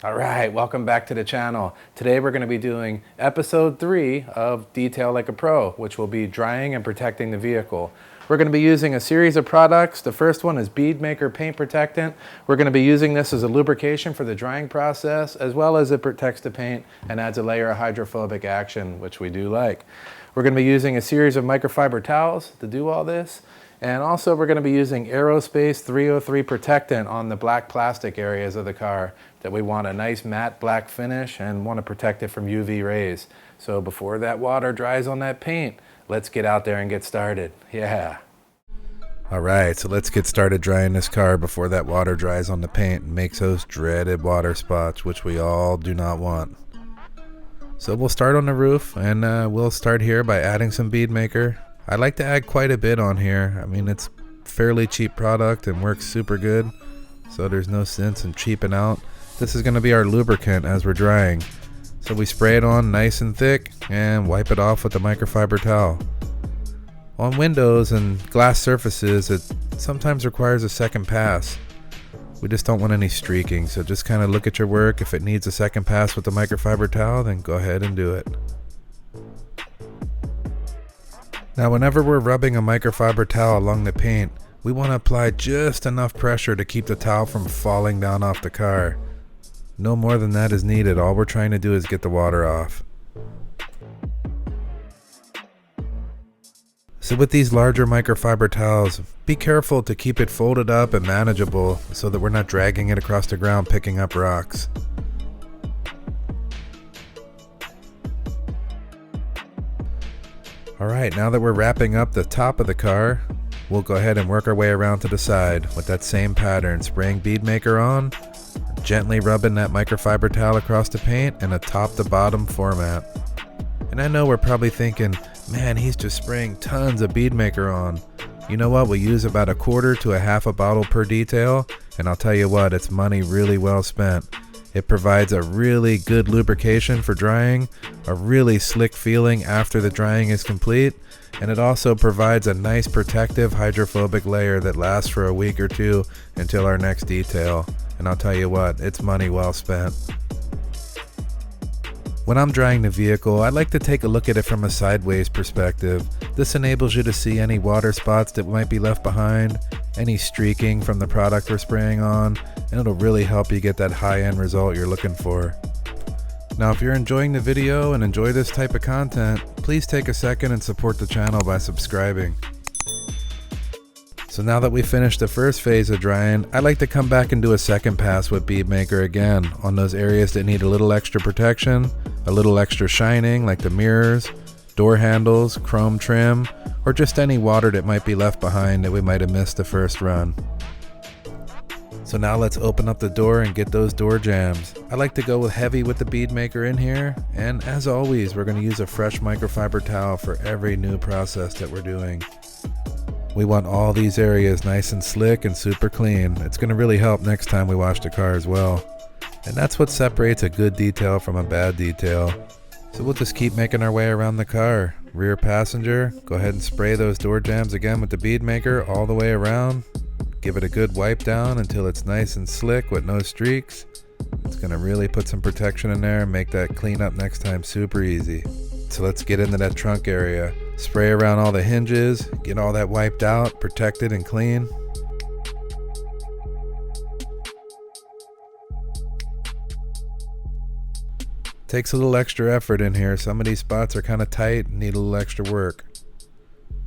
All right, welcome back to the channel. Today we're going to be doing episode 3 of Detail Like a Pro, which will be drying and protecting the vehicle. We're going to be using a series of products. The first one is Bead Maker Paint Protectant. We're going to be using this as a lubrication for the drying process, as well as it protects the paint and adds a layer of hydrophobic action, which we do like. We're going to be using a series of microfiber towels to do all this. And also we're going to be using Aerospace 303 Protectant on the black plastic areas of the car that we want a nice matte black finish and want to protect it from UV rays. So before that water dries on that paint, let's get out there and get started. Yeah. All right, so let's get started drying this car before that water dries on the paint and makes those dreaded water spots, which we all do not want. So we'll start on the roof, and we'll start here by adding some Bead Maker. I like to add quite a bit on here. I mean, it's fairly cheap product and works super good, so there's no sense in cheaping out. This is going to be our lubricant as we're drying. So we spray it on nice and thick and wipe it off with a microfiber towel. On windows and glass surfaces, it sometimes requires a second pass. We just don't want any streaking, so just kind of look at your work. If it needs a second pass with the microfiber towel, then go ahead and do it. Now whenever we're rubbing a microfiber towel along the paint, we want to apply just enough pressure to keep the towel from falling down off the car. No more than that is needed. All we're trying to do is get the water off. So with these larger microfiber towels, be careful to keep it folded up and manageable so that we're not dragging it across the ground picking up rocks. Alright, now that we're wrapping up the top of the car, we'll go ahead and work our way around to the side with that same pattern, spraying Bead Maker on, gently rubbing that microfiber towel across the paint in a top to bottom format. And I know we're probably thinking, man, he's just spraying tons of Bead Maker on. You know what, we use about 1/4 to 1/2 bottle per detail, and I'll tell you what, it's money really well spent. It provides a really good lubrication for drying, a really slick feeling after the drying is complete, and it also provides a nice protective hydrophobic layer that lasts for a week or two until our next detail. And I'll tell you what, it's money well spent. When I'm drying the vehicle, I like to take a look at it from a sideways perspective. This enables you to see any water spots that might be left behind, any streaking from the product we're spraying on, and it'll really help you get that high-end result you're looking for. Now, if you're enjoying the video and enjoy this type of content, please take a second and support the channel by subscribing. So now that we finished the first phase of drying, I like to come back and do a second pass with Bead Maker again on those areas that need a little extra protection, a little extra shining like the mirrors, door handles, chrome trim, or just any water that might be left behind that we might have missed the first run. So now let's open up the door and get those door jambs. I like to go heavy with the Bead Maker in here, and as always, we're going to use a fresh microfiber towel for every new process that we're doing. We want all these areas nice and slick and super clean. It's going to really help next time we wash the car as well. And that's what separates a good detail from a bad detail. So we'll just keep making our way around the car. Rear passenger, go ahead and spray those door jambs again with the Bead Maker all the way around. Give it a good wipe down until it's nice and slick with no streaks. It's going to really put some protection in there and make that cleanup next time super easy. So let's get into that trunk area. Spray around all the hinges, get all that wiped out, protected and clean. Takes a little extra effort in here. Some of these spots are kind of tight and need a little extra work.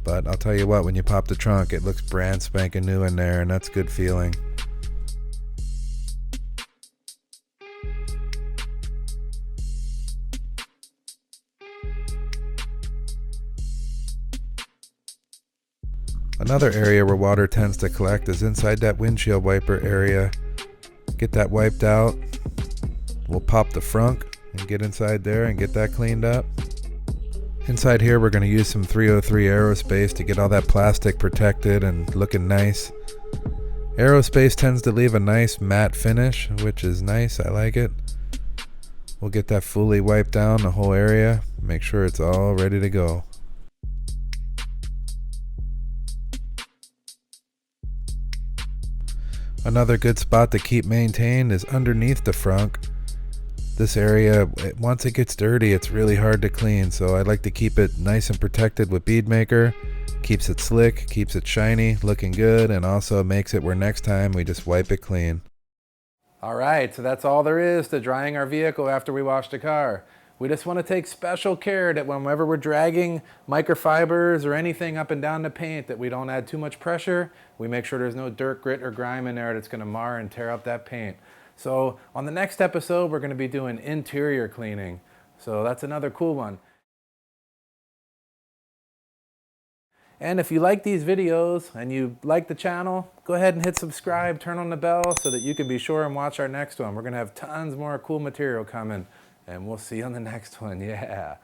But I'll tell you what, when you pop the trunk, it looks brand spanking new in there, and that's a good feeling. Another area where water tends to collect is inside that windshield wiper area. Get that wiped out. We'll pop the frunk and get inside there and get that cleaned up. Inside here we're going to use some 303 Aerospace to get all that plastic protected and looking nice. Aerospace tends to leave a nice matte finish, which is nice, I like it. We'll get that fully wiped down the whole area, make sure it's all ready to go. Another good spot to keep maintained is underneath the frunk. This area, once it gets dirty, it's really hard to clean, so I like to keep it nice and protected with Bead Maker. Keeps it slick, keeps it shiny, looking good, and also makes it where next time we just wipe it clean. Alright, so that's all there is to drying our vehicle after we wash the car. We just want to take special care that whenever we're dragging microfibers or anything up and down the paint, that we don't add too much pressure. We make sure there's no dirt, grit, or grime in there that's going to mar and tear up that paint. So on the next episode, we're going to be doing interior cleaning. So that's another cool one. And if you like these videos and you like the channel, go ahead and hit subscribe, turn on the bell so that you can be sure and watch our next one. We're going to have tons more cool material coming, and we'll see you on the next one. Yeah.